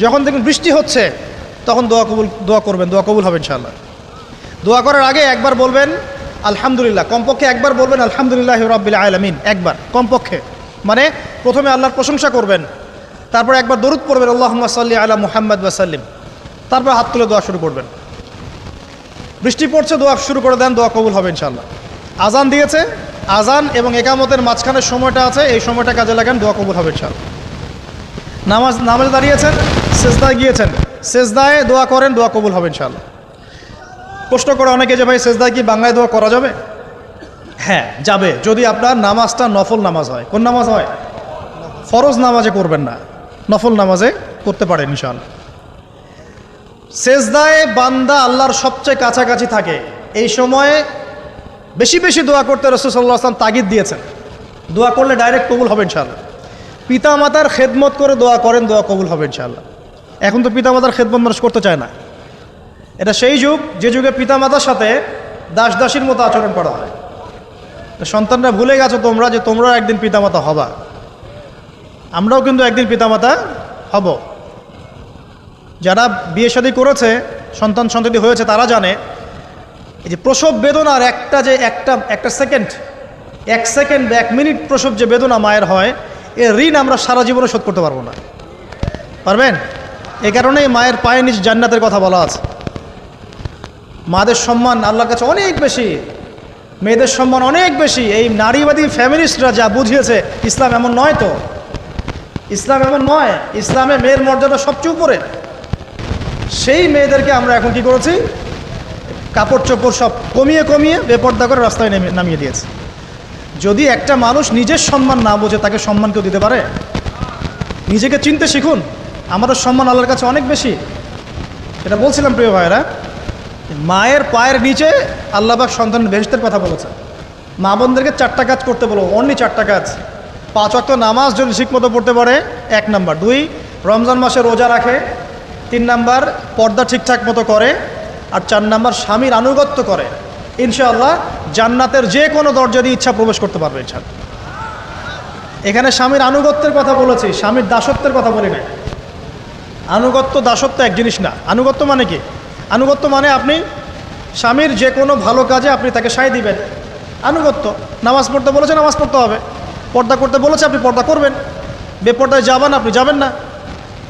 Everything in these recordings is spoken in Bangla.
যখন দেখবেন বৃষ্টি হচ্ছে তখন দোয়া করবেন, দোয়া কবুল হবে ইনশাআল্লাহ। দোয়া করার আগে একবার বলবেন আলহামদুলিল্লাহ, কমপক্ষে একবার বলবেন আলহামদুলিল্লাহি রাব্বিল আলামিন, একবার কমপক্ষে। মানে প্রথমে আল্লাহর প্রশংসা করবেন, তারপর একবার দরুদ পড়বেন আল্লাহুম্মা সাল্লি আলা মুহাম্মাদ ওয়া সাল্লিম, তারপর হাত তুলে দোয়া শুরু করবেন। বৃষ্টি পড়ছে, দোয়া শুরু করে দেন, দোয়া কবুল হবে ইনশাআল্লাহ। আজান দিয়েছে, আজান এবং একামতের মাঝখানের সময়টা আছে, এই সময়টা কাজে লাগান, দোয়া কবুল হবে ইনশাআল্লাহ। নামাজে দাঁড়িয়েছেন, সেজদায় গিয়েছেন, সেজদায় দোয়া করেন, দোয়া কবুল হবে ইনশাআল্লাহ। প্রশ্ন করে অনেকে যে ভাই সেজদায় কি বাংলায় দোয়া করা যাবে? হ্যাঁ যাবে, যদি আপনার নামাজটা নফল নামাজ হয়। কোন নামাজ হয়? ফরজ নামাজে করবেন না, নফল নামাজে করতে পারেন ইনশাআল্লাহ। সেজদায় বান্দা আল্লাহর সবচেয়ে কাছাকাছি থাকে, এই সময়ে বেশি বেশি দোয়া করতে রাসূল সাল্লাল্লাহু আলাইহি ওয়াসাল্লাম তাগিদ দিয়েছেন। দোয়া করলে ডাইরেক্ট কবুল হবে ইনশাআল্লাহ। পিতামাতার খেদমত করে দোয়া করেন, দোয়া কবুল হবে ইনশাআল্লাহ। এখন তো পিতামাতার খেদমত মানুষ করতে চায় না। এটা সেই যুগ যে যুগে পিতামাতার সাথে দাস দাসীর মতো আচরণ করা হয়। সন্তানরা ভুলে গেছো তোমরা যে তোমরাও একদিন পিতামাতা হবা। আমরাও কিন্তু একদিন পিতামাতা হব। যারা বিয়ে শাদী করেছে, সন্তান সন্ততি হয়েছে, তারা জানে এই যে প্রসব বেদনার একটা সেকেন্ড, 1 সেকেন্ড বা 1 মিনিট প্রসব যে বেদনা মায়ের হয়, এর ঋণ আমরা সারা জীবনে শোধ করতে পারবো না। পারবেন? এই কারণেই মায়ের পায়ের নিচ জান্নাতের কথা বলা আছে। মাদের সম্মান আল্লাহর কাছে অনেক বেশি, মেয়েদের সম্মান অনেক বেশি। এই নারীবাদী ফ্যামিলিস্টরা যা বুঝিয়েছে, ইসলাম এমন নয়। তো ইসলাম এমন নয়, ইসলামে মেয়ের মর্যাদা সবচেয়ে উপরে। সেই মেয়েদেরকে আমরা এখন কি করেছি? কাপড় চোপড় সব কমিয়ে কমিয়ে বেপর্দা করে রাস্তায় নামিয়ে দিয়েছে। যদি একটা মানুষ নিজের সম্মান না বোঝে, তাকে সম্মান কেউ দিতে পারে? নিজেকে চিনতে শিখুন। আমাদের সম্মান আল্লাহর কাছে অনেক বেশি। এটা বলছিলাম প্রিয় ভাইয়েরা, মায়ের পায়ের নিচে আল্লাহ পাক সন্তানের বেহেশতের কথা বলেছে। মা বোনদেরকে 4টা কাজ করতে বলো, অনলি 4টা কাজ। 5 ওয়াক্ত নামাজ যদি ঠিকমতো পড়তে পারে, 1 নাম্বার। 2, রমজান মাসে রোজা রাখে। 3 নাম্বার, পর্দা ঠিকঠাক মতো করে। আর 4 নাম্বার, স্বামীর আনুগত্য করে। ইনশাআল্লাহ জান্নাতের যে কোনো দরজা দিয়ে ইচ্ছা প্রবেশ করতে পারবে ইনশাআল্লাহ। এখানে স্বামীর আনুগত্যের কথা বলেছি, স্বামীর দাসত্বের কথা বলি না। আনুগত্য দাসত্ব এক জিনিস না। আনুগত্য মানে কি? আনুগত্য মানে আপনি স্বামীর যে কোনো ভালো কাজে আপনি তাকে সায় দিবেন, আনুগত্য। নামাজ পড়তে বলেছে, নামাজ পড়তে হবে। পর্দা করতে বলেছে, আপনি পর্দা করবেন। বেপর্দায় যাবেন, আপনি যাবেন না।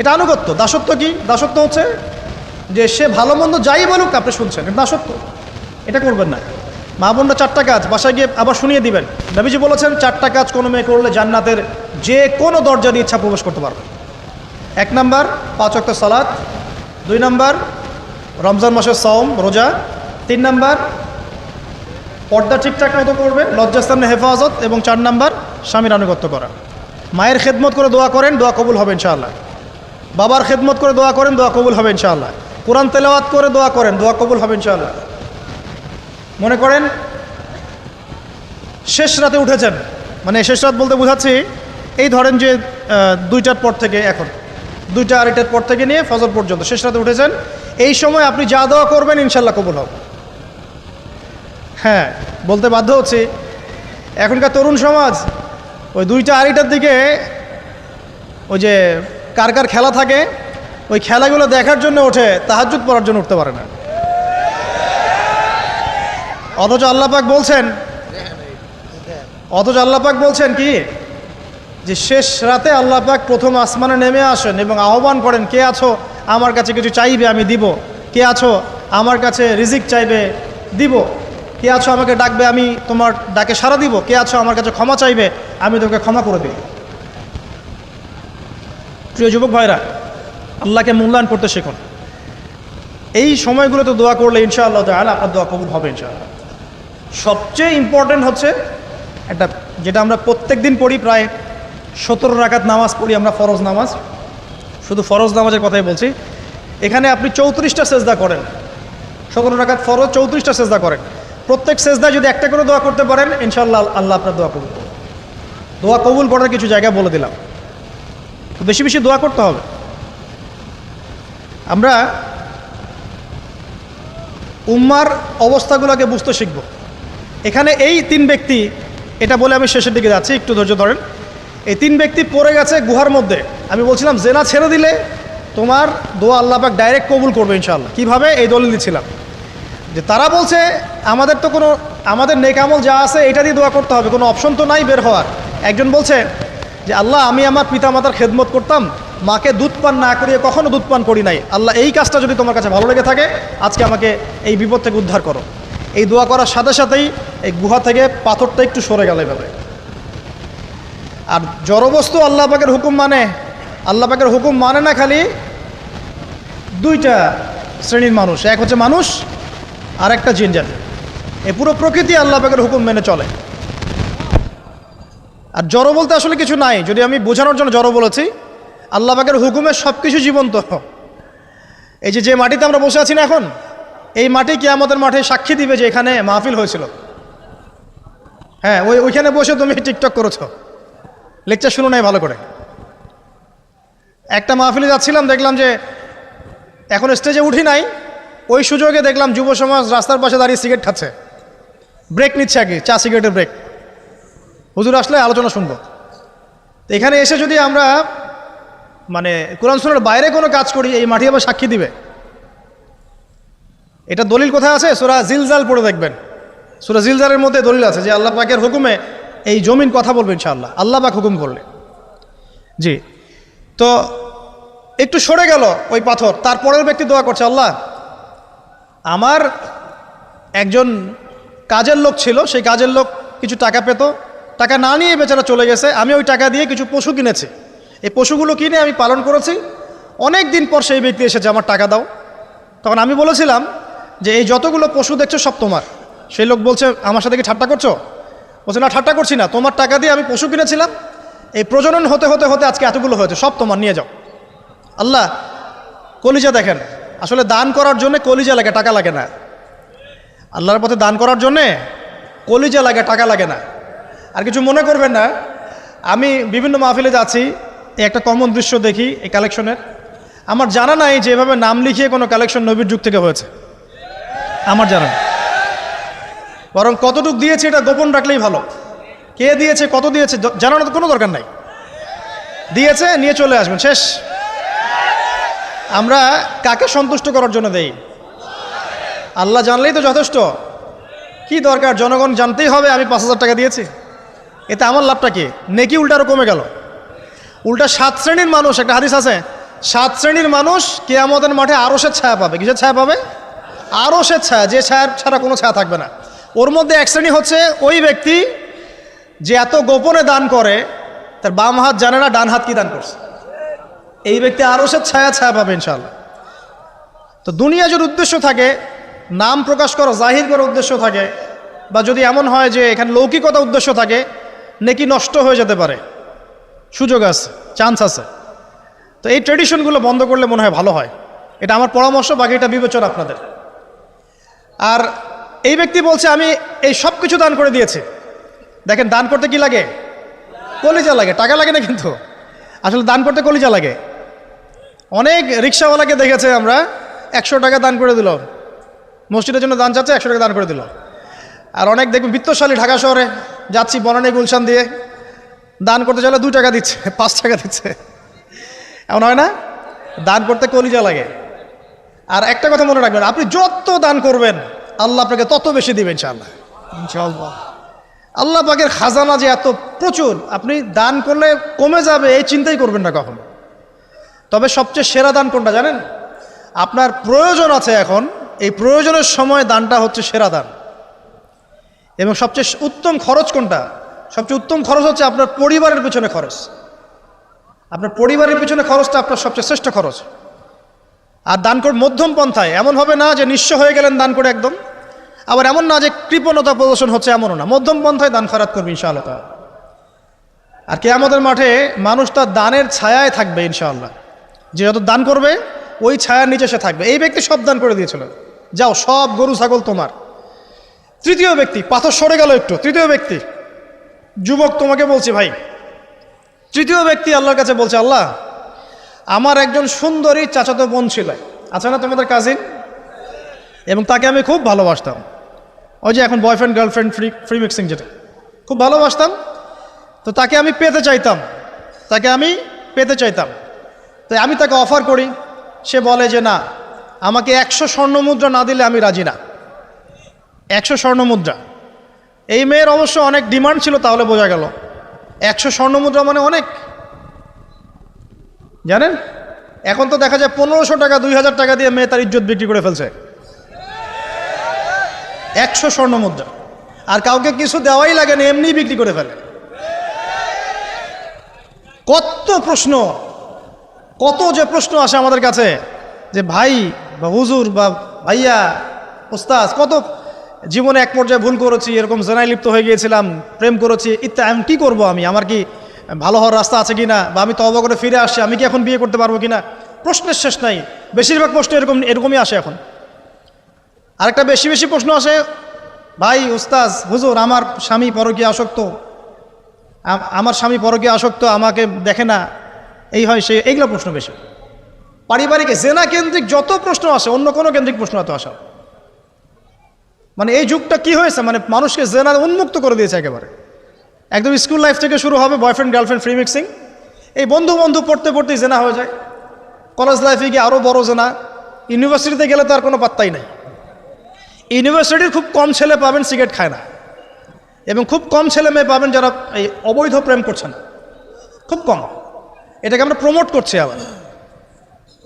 এটা আনুগত্য। দাসত্ব কি? দাসত্ব হচ্ছে যে সে ভালো মন্দ যাই বলুক আপনি শুনছেন, এটা দাসত্ব। এটা করবেন না। মা বোনরা 4টা কাজ বাসায় গিয়ে আবার শুনিয়ে দিবেন। নবীজি বলেছেন 4টা কাজ কোনো মেয়ে করলে জান্নাতের যে কোনো দরজা দিয়ে ইচ্ছা প্রবেশ করতে পারবে। 1 নাম্বার, 5 ওয়াক্ত সালাত। 2 নাম্বার, রমজান মাসের সওম রোজা। 3 নাম্বার, পর্দা ঠিকঠাক মতো করবে, লজ্জাস্থানের হেফাজত। এবং 4 নাম্বার, স্বামীর আনুগত্য করা। মায়ের খেদমত করে দোয়া করেন, দোয়া কবুল হবে ইনশাআল্লাহ। বাবার খেদমত করে দোয়া করেন, দোয়া কবুল হবে ইনশাআল্লাহ। কোরআন তেলাওয়াত করে দোয়া করেন, দোয়া কবুল হবে ইনশাআল্লাহ। মনে করেন শেষ রাতে উঠেছেন, মানে শেষ রাত বলতে বোঝাচ্ছি এই ধরেন যে 2টার পর থেকে, এখন 2টা 2:30টার পর থেকে নিয়ে ফজর পর্যন্ত শেষ রাতে উঠেছেন। এই সময় আপনি যা দোয়া করবেন ইনশাআল্লাহ কবুল হবে। হ্যাঁ, বলতে বাধ্য হচ্ছি, এখনকার তরুণ সমাজ ওই 2টা 2:30টার দিকে ওই যে কার কার খেলা থাকে, ওই খেলাগুলো দেখার জন্য ওঠে, তাহাজ্জুদ পড়ার জন্য উঠতে পারে না। অথচ আল্লাহ পাক বলছেন কি, যে শেষ রাতে আল্লাহ পাক প্রথম আসমানে নেমে আসেন এবং আহ্বান করেন, কে আছো আমার কাছে কিছু চাইবে আমি দিব, কে আছো আমার কাছে রিজিক চাইবে দিব, কে আছো আমাকে ডাকবে আমি তোমার ডাকে সাড়া দিব, কে আছো আমার কাছে ক্ষমা চাইবে আমি তোমাকে ক্ষমা করে দিই। প্রিয় যুবক ভাইরা, আল্লাহকে মূল্যায়ন করতে শিখুন। এই সময়গুলোতে দোয়া করলে ইনশাআল্লাহ তাআলা আপনার দোয়া কবুল হবে ইনশাআল্লাহ। সবচেয়ে ইম্পর্টেন্ট হচ্ছে একটা, যেটা আমরা প্রত্যেক দিন পড়ি, প্রায় 17 রাকাত নামাজ পড়ি আমরা, ফরজ নামাজ। শুধু ফরজ নামাজের কথাই বলছি। এখানে আপনি 34টা সেজদা করেন। 17 রাকাত ফরজ, 34টা সেজদা করেন। প্রত্যেক সেজদায় যদি একটা করে দোয়া করতে পারেন ইনশাআল্লাহ আল্লাহ আপনার দোয়া কবুল করবেন। দোয়া কবুল করার কিছু জায়গা বলে দিলাম, বেশি বেশি দোয়া করতে হবে। আমরা উম্মার অবস্থাগুলোকে বুঝতে শিখব। এখানে এই 3 ব্যক্তি, এটা বলে আমি শেষের দিকে যাচ্ছি, একটু ধৈর্য ধরেন। এই 3 ব্যক্তি পড়ে গেছে গুহার মধ্যে। আমি বলছিলাম জেনা ছেড়ে দিলে তোমার দোয়া আল্লাহ পাক ডাইরেক্ট কবুল করবে ইনশাআল্লাহ। কিভাবে? এই দলিল দিচ্ছিলাম যে তারা বলছে আমাদের তো কোনো আমাদের নেক আমল যা আছে এটা দিয়ে দোয়া করতে হবে, কোনো অপশন তো নাই বের হওয়ার। একজন বলছে যে আল্লাহ আমি আমার পিতামাতার খেদমত করতাম, মাকে দুধ পান না করিয়ে কখনো দুধ পান করি নাই, আল্লাহ এই কাজটা যদি তোমার কাছে ভালো লেগে থাকে আজকে আমাকে এই বিপদ থেকে উদ্ধার করো। এই দোয়া করার সাথে সাথেই এই গুহা থেকে পাথরটা একটু সরে গেল এভাবে। আর জড়বস্তু আল্লাহ পাকের হুকুম মানে, আল্লাহ পাকের হুকুম মানে না খালি দুইটা শ্রেণীর মানুষ, এক হচ্ছে মানুষ আর একটা জিন জাতি। এই পুরো প্রকৃতি আল্লাহ পাকের হুকুম মেনে চলে। আর জড় বলতে আসলে কিছু নাই, যদি আমি বোঝানোর জন্য জড় বলেছি, আল্লাহ পাকের হুকুমে সব কিছু জীবন্ত। এই যে মাটিতে আমরা বসে আছি না এখন, এই মাটি কিয়ামতের মাঠে সাক্ষী দিবে যে এখানে মাহফিল হয়েছিল। হ্যাঁ, ওইখানে বসে তুমি টিকটক করেছো, লেকচার শুনো নাই ভালো করে। একটা মাহফিলে যাচ্ছিলাম, দেখলাম যে এখন স্টেজে উঠি নাই, ওই সুযোগে দেখলাম যুব সমাজ রাস্তার পাশে দাঁড়িয়ে সিগারেট খাচ্ছে, ব্রেক নিচ্ছে আর কি, চা সিগারেটের ব্রেক। হুজুর আসলে আলোচনা শুনবো। তো এখানে এসে যদি আমরা মানে কোরআন সুন্নাহর বাইরে কোনো কাজ করি, এই মাটি আবার সাক্ষী দিবে। এটা দলিল কোথায় আছে? সূরা জিলজাল পড়ে দেখবেন। সূরা জিলজালের মধ্যে দলিল আছে যে আল্লাহ পাকের হুকুমে এই জমিন কথা বলবে ইনশাআল্লাহ, আল্লাহ পাক হুকুম করলে। জি, তো একটু সরে গেল ওই পাথর। তারপরের ব্যক্তি দোয়া করছে, আল্লাহ আমার একজন কাজের লোক ছিল, সেই কাজের লোক কিছু টাকা পেত, টাকা না নিয়ে বেচারা চলে গেছে, আমি ওই টাকা দিয়ে কিছু পশু কিনেছি, এই পশুগুলো কিনে আমি পালন করেছি। অনেক দিন পর সেই ব্যক্তি এসেছে, আমার টাকা দাও। তখন আমি বলেছিলাম যে এই যতগুলো পশু দেখছো সব তোমার। সেই লোক বলছে, আমার সাথে কি ঠাট্টা করছো? বলছে না, ঠাট্টা করছি না, তোমার টাকা দিয়ে আমি পশু কিনেছিলাম, এই প্রজনন হতে হতে হতে আজকে এতগুলো হয়েছে, সব তোমার, নিয়ে যাও। আল্লাহ কলিজা দেখেন, আসলে দান করার জন্য কলিজা লাগে, টাকা লাগে না। আল্লাহর পথে দান করার জন্যে কলিজা লাগে, টাকা লাগে না। আর কিছু মনে করবেন না, আমি বিভিন্ন মাহফিলে যাচ্ছি, একটা কমন দৃশ্য দেখি এই কালেকশনের। আমার জানা নাই যে এভাবে নাম লিখিয়ে কোনো কালেকশন নবীর যুগ থেকে হয়েছে, আমার জানা নেই। বরং কতটুকু দিয়েছে এটা গোপন রাখলেই ভালো। কে দিয়েছে, কত দিয়েছে জানানোর কোনো দরকার নাই। দিয়েছে, নিয়ে চলে আসবেন, শেষ। আমরা কাকে সন্তুষ্ট করার জন্য দেই? আল্লাহ জানলেই তো যথেষ্ট। কি দরকার জনগণ জানতেই হবে আমি 5,000 টাকা দিয়েছি? এতে আমার লাভটা কি? নেকি উল্টা আরও কমে গেল। উল্টা 7 শ্রেণীর মানুষ, একটা হাদিস আছে, 7 শ্রেণীর মানুষ কিয়ামতের মাঠে আরশের ছায়া পাবে। কিসের ছায়া পাবে? আরশের ছায়া, যে ছায়া ছাড়া কোনো ছায়া থাকবে না। ওর মধ্যে এক শ্রেণী হচ্ছে ওই ব্যক্তি যে এত গোপনে দান করে, তার বাম হাত জানে না ডান হাত কি দান করছে। এই ব্যক্তি আরশের ছায়া পাবে ইনশাআল্লাহ। তো দুনিয়া যদি উদ্দেশ্য থাকে, নাম প্রকাশ করা, জাহির করার উদ্দেশ্য থাকে, বা যদি এমন হয় যে এখানে লৌকিকতা উদ্দেশ্য থাকে, নেকি নষ্ট হয়ে যেতে পারে, সুযোগ আছে, চান্স আছে। তো এই ট্রেডিশনগুলো বন্ধ করলে মনে হয় ভালো হয়। এটা আমার পরামর্শ, বাকি এটা বিবেচনা আপনাদের। আর এই ব্যক্তি বলছে আমি এই সব কিছু দান করে দিয়েছি। দেখেন, দান করতে কি লাগে? কলিজা লাগে, টাকা লাগে না কিন্তু। আসলে দান করতে কলিজা লাগে। অনেক রিক্সাওয়ালাকে দেখেছে আমরা, 100 টাকা দান করে দিল, মসজিদের জন্য দান চাচ্ছে, 100 টাকা দান করে দিল। আর অনেক দেখবেন বিত্তশালী, ঢাকা শহরে যাচ্ছি বনানী গুলশান দিয়ে, দান করতে চাইলে 2 টাকা দিচ্ছে, 5 টাকা দিচ্ছে। এমন হয় না? দান করতে কলিজা লাগে। আর একটা কথা মনে রাখবেন, আপনি যত দান করবেন আল্লাহ আপনাকে তত বেশি দিবেন ইনশাআল্লাহ। ইনশাআল্লাহ আল্লাহ পাকের খাজানা যে এত প্রচুর, আপনি দান করলে কমে যাবে এই চিন্তাই করবেন না কখনো। তবে সবচেয়ে সেরা দান কোনটা জানেন? আপনার প্রয়োজন আছে এখন, এই প্রয়োজনের সময় দানটা হচ্ছে সেরা দান। এবং সবচেয়ে উত্তম খরচ কোনটা? সবচেয়ে উত্তম খরচ হচ্ছে আপনার পরিবারের পিছনে খরচ। আপনার পরিবারের পিছনে খরচটা আপনার সবচেয়ে শ্রেষ্ঠ খরচ। আর দান করে মধ্যম পন্থায়, এমন হবে না যে নিঃস্ব হয়ে গেলেন দান করে একদম, আবার এমন না যে কৃপণতা প্রদর্শন হচ্ছে, এমনও না। মধ্যম পন্থায় দান খয়রাত করবে ইনশাআল্লাহ। আর কিয়ামতের মাঠে মানুষ তার দানের ছায়ায় থাকবে ইনশাআল্লাহ। যে যত দান করবে ওই ছায়ার নিচে সে থাকবে। এই ব্যক্তি সব দান করে দিয়েছিল, যাও সব গরু ছাগল তোমার। তৃতীয় ব্যক্তি, পাথর সরে গেল একটু, তৃতীয় ব্যক্তি, যুবক তোমাকে বলছি ভাই, তৃতীয় ব্যক্তি আল্লাহর কাছে বলছে, আল্লাহ আমার একজন সুন্দরী চাচাতো বোন ছিল, আছে না তোমাদের কাজিন, এবং তাকে আমি খুব ভালোবাসতাম। ওই যে এখন বয়ফ্রেন্ড গার্লফ্রেন্ড ফ্রি মিক্সিং, যেটা খুব ভালোবাসতাম। তো তাকে আমি পেতে চাইতাম, তাই আমি তাকে অফার করি সে বলে যে না, আমাকে 100 স্বর্ণমুদ্রা না দিলে আমি রাজি না। 100 স্বর্ণমুদ্রা। এই মেয়ের অবশ্য অনেক ডিমান্ড ছিল, তাহলে বোঝা গেল 100 স্বর্ণমুদ্রা মানে অনেক। জানেন, এখন তো দেখা যায় 1500 টাকা 2000 টাকা দিয়ে মেয়ে তার ইজ্জত বিক্রি করে ফেলছে। 100 স্বর্ণমুদ্রা, আর কাউকে কিছু দেওয়াই লাগে না, এমনি বিক্রি করে ফেলে। কত প্রশ্ন, কত যে প্রশ্ন আসে আমাদের কাছে যে ভাই বা হুজুর বা ভাইয়া ওস্তাদ, কত জীবনে এক পর্যায়ে ভুল করেছি, এরকম জেনায় লিপ্ত হয়ে গিয়েছিলাম, প্রেম করেছি ইত্যাদি, আমি কী করবো, আমার কি ভালো হওয়ার রাস্তা আছে কিনা, বা আমি তওবা করে ফিরে আসছি, আমি কি এখন বিয়ে করতে পারবো কিনা। প্রশ্নের শেষ নাই। বেশিরভাগ প্রশ্ন এরকমই আসে এখন। আরেকটা বেশি বেশি প্রশ্ন আসে, ভাই উস্তাজ হুজুর, আমার স্বামী পরকীয়া আসক্ত, আমাকে দেখে না, এই হয় সে, এইগুলো প্রশ্ন বেশি। পারিবারিক জেনা কেন্দ্রিক যত প্রশ্ন আসে, অন্য কোনো কেন্দ্রিক প্রশ্ন এত আসা, মানে এই যুগটা কি হয়েছে, মানে মানুষকে জেনা উন্মুক্ত করে দিয়েছে একেবারে। একদম স্কুল লাইফ থেকে শুরু হবে বয়ফ্রেন্ড গার্লফ্রেন্ড ফ্রি মিক্সিং, এই বন্ধু পড়তে পড়তেই জেনা হয়ে যায়। কলেজ লাইফে গিয়ে আরও বড় জেনা। ইউনিভার্সিটিতে গেলে তো আর কোনো পাত্তাই নাই। ইউনিভার্সিটির খুব কম ছেলে পাবেন সিগারেট খায় না, এবং খুব কম ছেলে মেয়ে পাবেন যারা এই অবৈধ প্রেম করছে না, খুব কম। এটাকে আমরা প্রমোট করছি আবার।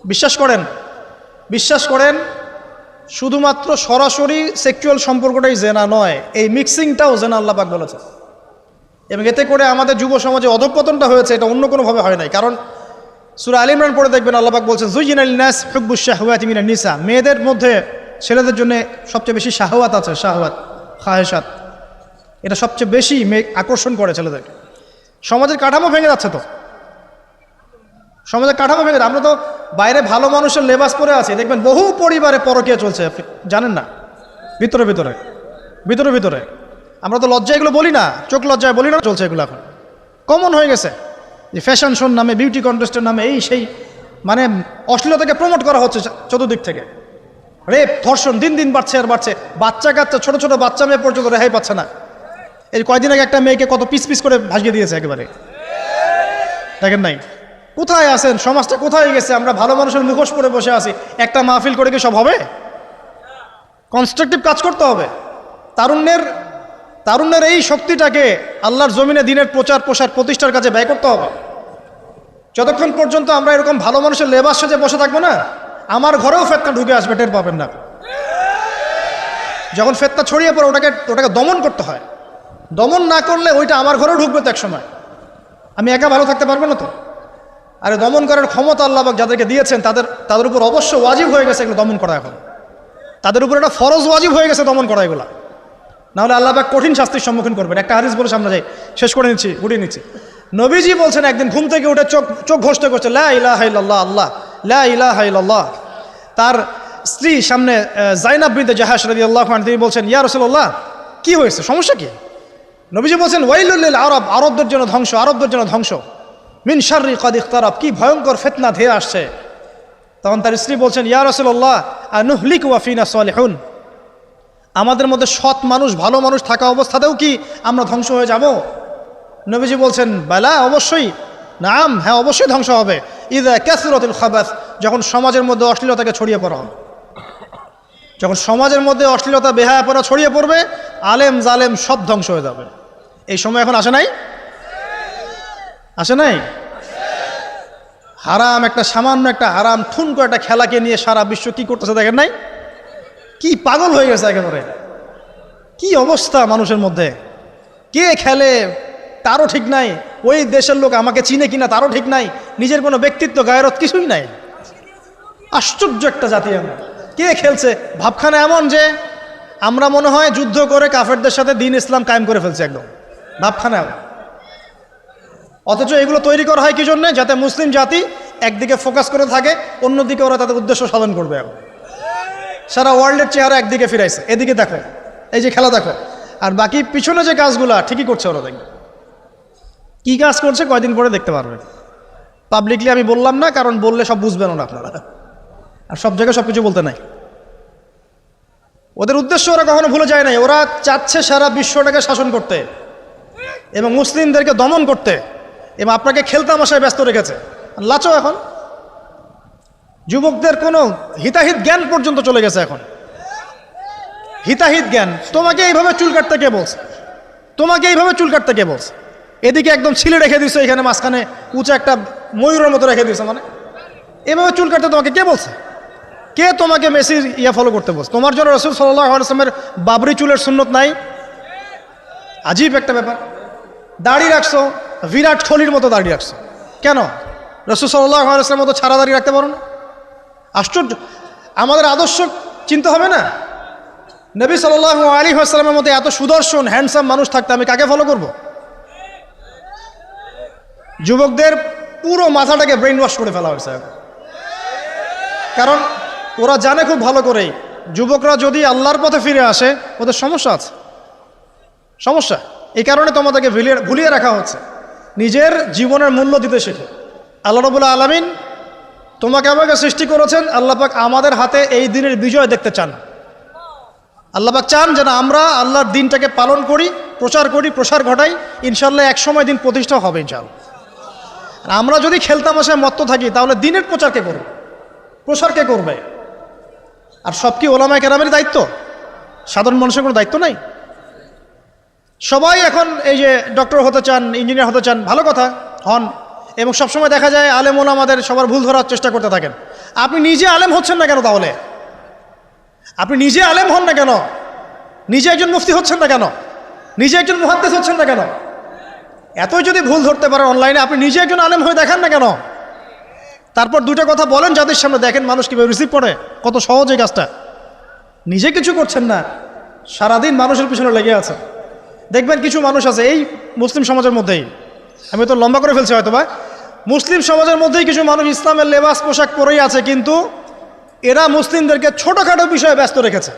বিশ্বাস করেন শুধুমাত্র সরাসরি সেক্সুয়াল সম্পর্কটাই জেনা নয়, এই মিক্সিংটাও জেনা আল্লাহ পাক বলেছে। এবং এতে করে আমাদের যুব সমাজে অধঃপতনটা হয়েছে, এটা অন্য কোনোভাবে হয় নাই। কারণ সূরা আল ইমরান পড়ে দেখবেন আল্লাহ পাক বলছেন যুয়িনা লিন-নাস হুব্বুশ শাহওয়াতি মিনান নিসা, মেয়েদের মধ্যে ছেলেদের জন্য সবচেয়ে বেশি শাহওয়াত আছে, শাহওয়াত খাহেসাত, এটা সবচেয়ে বেশি আকর্ষণ করে ছেলেদেরকে। সমাজের কাঠামো ভেঙে যাচ্ছে তো, সমাজের কাঠামো ভেঙে। আমরা তো বাইরে ভালো মানুষের লেবাস পরে আছি, দেখবেন বহু পরিবারে পরকীয়া চলছে, জানেন না, ভিতরে ভিতরে। আমরা তো লজ্জা এগুলো বলি না, চোখ লজ্জায় বলি না, চলছে এগুলো এখন কমন হয়ে গেছে। যে ফ্যাশন শোর নামে, বিউটি কন্টেস্টের নামে, এই সেই, মানে অশ্লীলতাকে প্রমোট করা হচ্ছে চতুর্দিক থেকে। রেপ ধর্ষণ দিন দিন বাড়ছে আর বাড়ছে। বাচ্চা কাচ্চা, ছোট ছোট বাচ্চা মেয়ে পর্যন্ত রেহাই পাচ্ছে না। এই কয়দিন আগে একটা মেয়েকে কত পিস পিস করে ভাসিয়ে দিয়েছে একেবারে, দেখেন নাই? কোথায় আছেন? সমাজটা কোথায় গেছে? আমরা ভালো মানুষের মুখোশ পরে বসে আছি। একটা মাহফিল করে কি সব হবে? কনস্ট্রাকটিভ কাজ করতে হবে। তারুণ্যের এই শক্তিটাকে আল্লাহর জমিনে দিনের প্রচার প্রসার প্রতিষ্ঠার কাজে ব্যয় করতে হবে। যতক্ষণ পর্যন্ত আমরা এরকম ভালো মানুষের লেবাস সাজে বসে থাকবো না, আমার ঘরেও ফেতনা ঢুকে আসবে, টের পাবেন না। যখন ফেতনা ছড়িয়ে পড়ে ওটাকে দমন করতে হয়। দমন না করলে ওইটা আমার ঘরেও ঢুকবে তো এক সময়। আমি একা ভালো থাকতে পারবো না তো। আরে দমন করার ক্ষমতা আল্লাহ পাক যাদেরকে দিয়েছেন তাদের উপর অবশ্য ওয়াজিব হয়ে গেছে এগুলো দমন করা। এখন তাদের উপর একটা ফরজ ওয়াজিব হয়ে গেছে দমন করা এগুলা, নাহলে আল্লাহ পাক কঠিন শাস্তির সম্মুখীন করবেন। একটা হাদিস বলে সামনে যাই, শেষ করে গুটিয়ে নিচ্ছি। নবীজি বলছেন একদিন ঘুম থেকে উঠে চোখ ঘষতে করছে লা ইলাহা ইল্লাল্লাহ, আল্লাহ লা ইলাহা ইল্লাল্লাহ। তার স্ত্রী সামনে জাইনাব বিনতে জাহাশ রাদিয়াল্লাহু আনহা, তিনি বলছেন ইয়া রাসূলুল্লাহ, কি হয়েছে, সমস্যা কি? নবীজি বলছেন ওয়াইলুল লিল আরব, আরবদের জন্য ধ্বংস, মিন শাররি কাদ ইখতারাব, কি ভয়ঙ্কর ফিতনা ধেয়ে আসছে। তখন তার স্ত্রী বলছেন ইয়া রাসূলুল্লাহ আনুহলিকু ওয়া ফিনা সালিহুন, আমাদের মধ্যে সৎ মানুষ ভালো মানুষ থাকা অবস্থাতেও কি আমরা ধ্বংস হয়ে যাব? নবীজি বলছেন বালা, অবশ্যই, নাম, হ্যাঁ অবশ্যই ধ্বংস হবে। ইযা কাসরাতুল খাবাস, যখন সমাজের মধ্যে অশ্লীলতাকে ছড়িয়ে পড়া হবে, যখন সমাজের মধ্যে অশ্লীলতা বেহায়াপনা ছড়িয়ে পড়বে, আলেম জালেম সব ধ্বংস হয়ে যাবে। এই সময় এখন আসে নাই? হারাম, একটা সামান্য একটা হারাম ঠুনকো একটা খেলাকে নিয়ে সারা বিশ্ব কি করতেছে দেখেন নাই? কি পাগল হয়ে গেছে একেবারে, কি অবস্থা মানুষের মধ্যে। কে খেলে তারও ঠিক নাই, ওই দেশের লোক আমাকে চিনে কিনা তারও ঠিক নাই, নিজের কোনো ব্যক্তিত্ব গায়রত কিছুই নাই। আশ্চর্য একটা জাতি আমরা। কে খেলছে? ভাবখানা এমন যে আমরা মনে হয় যুদ্ধ করে কাফেরদের সাথে দ্বীন ইসলাম কায়েম করে ফেলছে, একদম ভাবখানা। অথচ এগুলো তৈরি করা হয় কি জন্য? যাতে মুসলিম জাতি একদিকে ফোকাস করে থাকে, অন্যদিকে ওরা তাদের উদ্দেশ্য সাধন করবে। এখন সারা ওয়ার্ল্ডের চেহারা একদিকে ফিরাইছে, এদিকে দেখো, এই যে খেলা দেখো, আর বাকি পিছনে যে কাজগুলা ঠিকই করছে ওরা। দেখবে কি কাজ করছে কয়দিন পরে দেখতে পারবে। পাবলিকলি আমি বললাম না, কারণ বললে সব বুঝবেন না আপনারা, আর সব জায়গায় সব কিছু বলতে নাই। ওদের উদ্দেশ্য ওরা কখনো ভুলে যায় নাই। ওরা চাচ্ছে সারা বিশ্বটাকে শাসন করতে এবং মুসলিমদেরকে দমন করতে, এবং আপনাকে খেলতামাশায় ব্যস্ত রেখেছে। লাচো এখন যুবকদের কোনো হিতাহিত জ্ঞান পর্যন্ত চলে গেছে এখন। হিতাহিত জ্ঞান, তোমাকে এইভাবে চুল কাটতে কে বলছে? তোমাকে এইভাবে চুল কাটতে কে বলছে? এদিকে একদম ছিলে রেখে দিছো, এখানে মাঝখানে উঁচা একটা ময়ূরের মতো রেখে দিছো, মানে এভাবে চুল কাটতে তোমাকে কে বলছে? কে তোমাকে মেসির ফলো করতে বলছে? তোমার জন্য রাসূল সাল্লাল্লাহু আলাইহি ওয়াসাল্লামের বাবরি চুলের সুন্নত নাই? আজীব একটা ব্যাপার। দাড়ি রাখছো, বিরাট কোহলির মতো দাড়ি রাখছো, কেন? রাসূল সাল্লাল্লাহু আলাইহি ওয়াসাল্লামের মতো ছাড়া দাড়ি রাখতে পারো না? আশ্চর্য। আমাদের আদর্শ চিন্তা হবে না? নবী সাল্লাল্লাহু আলাইহি ওয়াসাল্লামের মতো এত সুদর্শন হ্যান্ডসাম মানুষ থাকতে আমি কাকে ফলো করব? যুবকদের পুরো মাথাটাকে ব্রেইন ওয়াশ করে ফেলা হয়েছে, কারণ ওরা জানে খুব ভালো করেই যুবকরা যদি আল্লাহর পথে ফিরে আসে ওদের সমস্যা আছে, সমস্যা। এই কারণে তোমাদেরকে ভুলিয়ে রাখা হচ্ছে। নিজের জীবনের মূল্য দিতে শেখো। আল্লাহ রাব্বুল আলামিন তোমাকে আমাকে সৃষ্টি করেছেন, আল্লাহ পাক আমাদের হাতে এই দিনের বিজয় দেখতে চান। আল্লাহ পাক চান যেন আমরা আল্লাহর দিনটাকে পালন করি, প্রসার ঘটাই। ইনশাল্লাহ এক সময় দিন প্রতিষ্ঠা হবে ইনশাল্লাহ। আমরা যদি খেলতামাশায় মত্ত থাকি তাহলে দিনের প্রচার কে করবে? প্রসার কে করবে? আর সব কি ওলামায়ে কেরামের দায়িত্ব? সাধারণ মানুষের কোনো দায়িত্ব নাই? সবাই এখন এই যে ডক্টর হতে চান, ইঞ্জিনিয়ার হতে চান, ভালো কথা, হন। এবং সবসময় দেখা যায় আলেম ওলামাদের সবার ভুল ধরার চেষ্টা করতে থাকেন। আপনি নিজে আলেম হচ্ছেন না কেন? তাহলে আপনি নিজে আলেম হন না কেন? নিজে একজন মুফতি হচ্ছেন না কেন? নিজে একজন মুহাদ্দিস হচ্ছেন না কেন? এতই যদি ভুল ধরতে পারেন অনলাইনে, আপনি নিজে একজন আলেম হয়ে দেখান না কেন? তারপর দুটো কথা বলেন যাদের সামনে, দেখেন মানুষ কীভাবে রিসিভ করে। কত সহজ এই কাজটা। নিজে কিছু করছেন না, সারাদিন মানুষের পিছনে লেগে আছে। দেখবেন কিছু মানুষ আছে এই মুসলিম সমাজের মধ্যেই, আমি তো লম্বা করে ফেলছি হয়তো বা, মুসলিম সমাজের মধ্যেই কিছু মানুষ ইসলামের লেবাস পোশাক পরেই আছে, কিন্তু এরা মুসলিমদেরকে ছোটোখাটো বিষয়ে ব্যস্ত রেখেছে।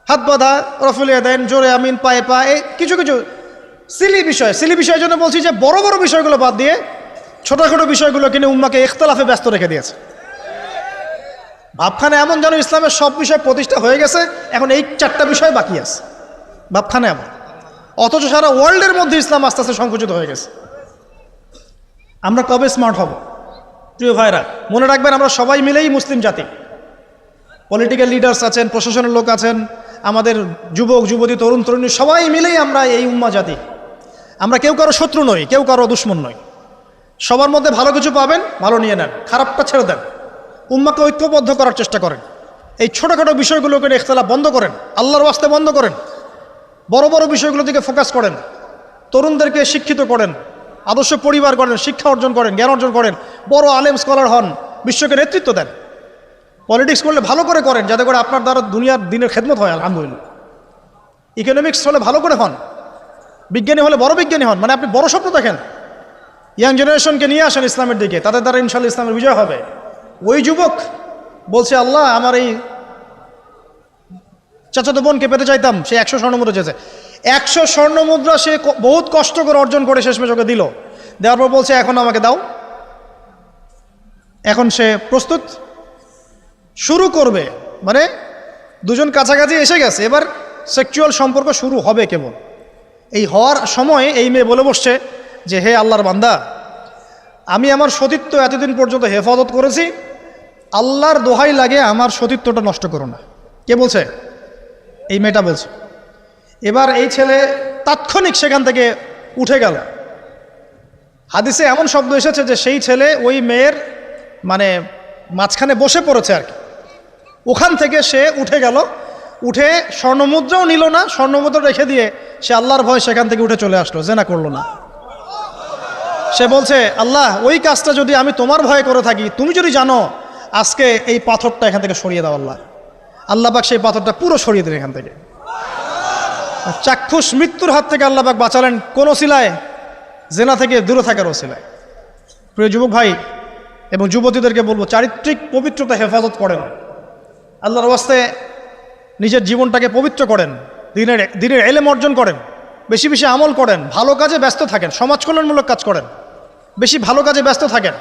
হাত বাঁধা, রফুলিয়া দেন, জোরে আমিন, পায়ে পা, এই কিছু কিছু সিলি বিষয়ের জন্য বলছি যে বড় বড় বিষয়গুলো বাদ দিয়ে ছোটোখাটো বিষয়গুলো কিনে উম্মাকে ইখতিলাফে ব্যস্ত রেখে দিয়েছে। ভাবখানে এমন যেন ইসলামের সব বিষয় প্রতিষ্ঠা হয়ে গেছে, এখন এই 4টা বিষয় বাকি আছে। ভাবখানে এমন, অথচ সারা ওয়ার্ল্ডের মধ্যে ইসলাম আস্তে আস্তে সংকুচিত হয়ে গেছে। আমরা কবে স্মার্ট হব? প্রিয় ভাইরা, মনে রাখবেন আমরা সবাই মিলেই মুসলিম জাতি। পলিটিক্যাল লিডার্স আছেন, প্রশাসনের লোক আছেন, আমাদের যুবক যুবতী, তরুণ তরুণী, সবাই মিলেই আমরা এই উম্মা জাতি। আমরা কেউ কারো শত্রু নই, কেউ কারো দুশ্মন নই। সবার মধ্যে ভালো কিছু পাবেন, ভালো নিয়ে নেন, খারাপটা ছেড়ে দেন। উম্মাকে ঐক্যবদ্ধ করার চেষ্টা করেন। এই ছোটোখাটো বিষয়গুলোকে ইখতিলাফ বন্ধ করেন, আল্লাহর ওয়াস্তে বন্ধ করেন। বড় বড় বিষয়গুলোর দিকে ফোকাস করেন। তরুণদেরকে শিক্ষিত করেন, আদর্শ পরিবার করেন, শিক্ষা অর্জন করেন, জ্ঞান অর্জন করেন, বড় আলেম স্কলার হন, বিশ্বকে নেতৃত্ব দেন। পলিটিক্স করলে ভালো করে করেন, যাতে করে আপনার দ্বারা দুনিয়ার দিনের খেদমত হয়, আলহামদুলিল্লাহ। ইকোনমিক্স হলে ভালো করে হন, বিজ্ঞানী হলে বড় বিজ্ঞানী হন, মানে আপনি বড় স্বপ্ন দেখেন। ইয়াং জেনারেশনকে নিয়ে আসেন ইসলামের দিকে, তাদের দ্বারা ইনশাআল্লাহ ইসলামের বিজয় হবে। ওই যুবক বলছে, আল্লাহ আমার এই চাচাতো বোনকে পেতে চাইতাম, সে 100 স্বর্ণমুদ্রা চেয়েছে। 100 স্বর্ণমুদ্রা সে বহুত কষ্ট করে অর্জন করে শেষমেশ ওকে দিল। দেওয়ার পর বলছে এখন আমাকে দাও। এখন সে প্রস্তুত, শুরু করবে, মানে দুজন কাছাকাছি এসে গেছে, এবার সেক্সুয়াল সম্পর্ক শুরু হবে কেবল। এই হওয়ার সময় এই মেয়ে বলে বসছে যে হে আল্লাহর বান্দা, আমি আমার সতীত্ব এতদিন পর্যন্ত হেফাজত করেছি, আল্লাহর দোহাই লাগে আমার সতীত্বটা নষ্ট করো না। কে বলছে? এই মেয়েটা বলছে। এবার এই ছেলে তাৎক্ষণিক সেখান থেকে উঠে গেল। হাদিসে এমন শব্দ এসেছে যে সেই ছেলে ওই মেয়ের মানে মাঝখানে বসে পড়েছে আর কি। ওখান থেকে সে উঠে গেল, উঠে স্বর্ণমুদ্রাও নিল না, স্বর্ণমুদ্রা রেখে দিয়ে সে আল্লাহর ভয় সেখান থেকে উঠে চলে আসলো, জেনা করলো না। সে বলছে, আল্লাহ ওই কাজটা যদি আমি তোমার ভয়ে করে থাকি, তুমি যদি জানো, আজকে এই পাথরটা এখান থেকে সরিয়ে দাও আল্লাহ। আল্লাহ পাক সেই পাথরটা পুরো সরিয়ে দিলেন এখান থেকে। চাক্ষুষ মৃত্যুর হাত থেকে আল্লাহ পাক বাঁচালেন কোন ওসিলায়? জেনা থেকে দূরে থাকার ওসিলায়। প্রিয় যুবক ভাই এবং যুবতীদেরকে বলবো, চারিত্রিক পবিত্রতা হেফাজত করেন, আল্লাহর ওয়াস্তে নিজের জীবনটাকে পবিত্র করেন, দিনের ইলম অর্জন করেন, বেশি বেশি আমল করেন, ভালো কাজে ব্যস্ত থাকেন, সমাজ কল্যাণমূলক কাজ করেন, বেশি ভালো কাজে ব্যস্ত থাকেন।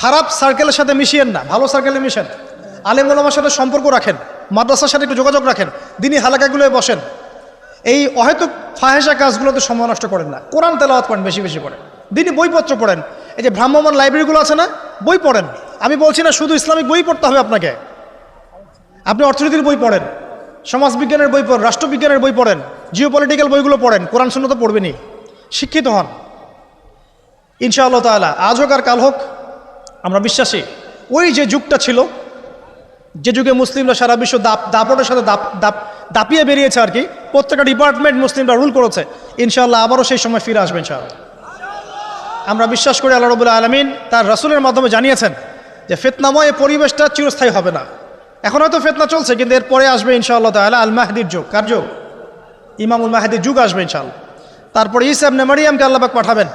খারাপ সার্কেলের সাথে মিশিয়েন না, ভালো সার্কেলে মিশেন। আলেম ওলামার সাথে সম্পর্ক রাখেন, মাদ্রাসার সাথে একটু যোগাযোগ রাখেন, দিনী হালাকাগুলোয় বসেন। এই অহেতুক ফাহেসা কাজগুলোতে সময় নষ্ট করেন না। কোরআন তেলাওয়াত করেন, বেশি বেশি করেন, দিনী বইপত্র পড়েন। এই যে ভ্রাম্যমাণ লাইব্রেরিগুলো আছে না, বই পড়েন। আমি বলছি না শুধু ইসলামিক বই পড়তে হবে আপনাকে, আপনি অর্থনীতির বই পড়েন, সমাজবিজ্ঞানের বই পড়েন, রাষ্ট্রবিজ্ঞানের বই পড়েন, জিওপলিটিক্যাল বইগুলো পড়েন, কোরআন সুন্নাহ তো পড়বেনই, শিক্ষিত হন ইনশাআল্লাহ তাআলা। আজ হোক আর কাল হোক আমরা বিশ্বাসী ওই যে যুগটা ছিল, যে যুগে মুসলিমরা সারা বিশ্ব দাপটের সাথে দাপিয়ে বেরিয়েছে আর কি, প্রত্যেকটা ডিপার্টমেন্ট মুসলিমরা রুল করেছে, ইনশাআল্লাহ আবারও সেই সময় ফিরে আসবে ইনশাআল্লাহ। আমরা বিশ্বাস করি আল্লাহ রাব্বুল আলামিন তার রাসূলের মাধ্যমে জানিয়েছেন যে ফিতনাময় পরিবেশটা চিরস্থায়ী হবে না। এখন হয়তো ফিতনা চলছে, কিন্তু এরপরে আসবে ইনশাআল্লাহ তাআলা আল মাহদির যুগ। কার যুগ? ইমামুল মাহদির যুগ আসবে ইনশাআল্লাহ। তারপরে ঈসা ইবনে মারইয়ামকে আল্লাহ পাক পাঠাবেন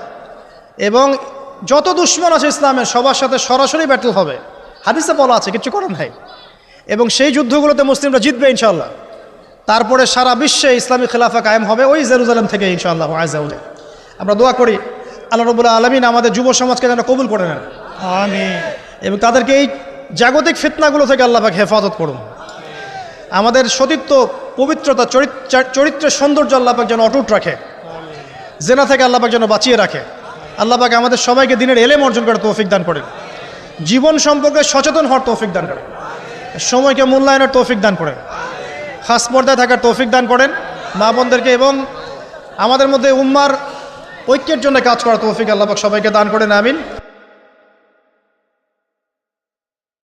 এবং যত দুশমন আছে ইসলামের সবার সাথে সরাসরি ব্যাটল হবে, হাদিসে বলা আছে, কিছু করার নাই। এবং সেই যুদ্ধগুলোতে মুসলিমরা জিতবে ইনশাআল্লাহ। তারপরে সারা বিশ্বে ইসলামী খেলাফা কায়েম হবে ওই জেরুজালেম থেকে ইনশাআল্লাহ আযজা ওয়া জাল। আমরা দোয়া করি আল্লাহ রাব্বুল আলামিন আমাদের যুব সমাজকে যেন কবুল করে নেন, আমিন, এবং তাদেরকে এই জাগতিক ফিতনাগুলো থেকে আল্লাহ পাক হেফাজত করুন। আমাদের সতীত্ব, পবিত্রতা, চরিত্রের সৌন্দর্য আল্লাহ পাক যেন অটুট রাখে, জেনা থেকে আল্লাহ পাক যেন বাঁচিয়ে রাখে। আল্লাহ পাক আমাদের সবাইকে দিনের এলেম অর্জন করার তৌফিক দান করেন, জীবন সম্পর্কে সচেতন হওয়ার তৌফিক দান করেন, সময়কে মূল্যায়নের তৌফিক দান করেন, খাস পর্দায় থাকার তৌফিক দান করেন মা বোনদেরকে, এবং আমাদের মধ্যে উম্মার ঐক্যের জন্য কাজ করার তৌফিক আল্লাহ পাক সবাইকে দান করেন, আমিন।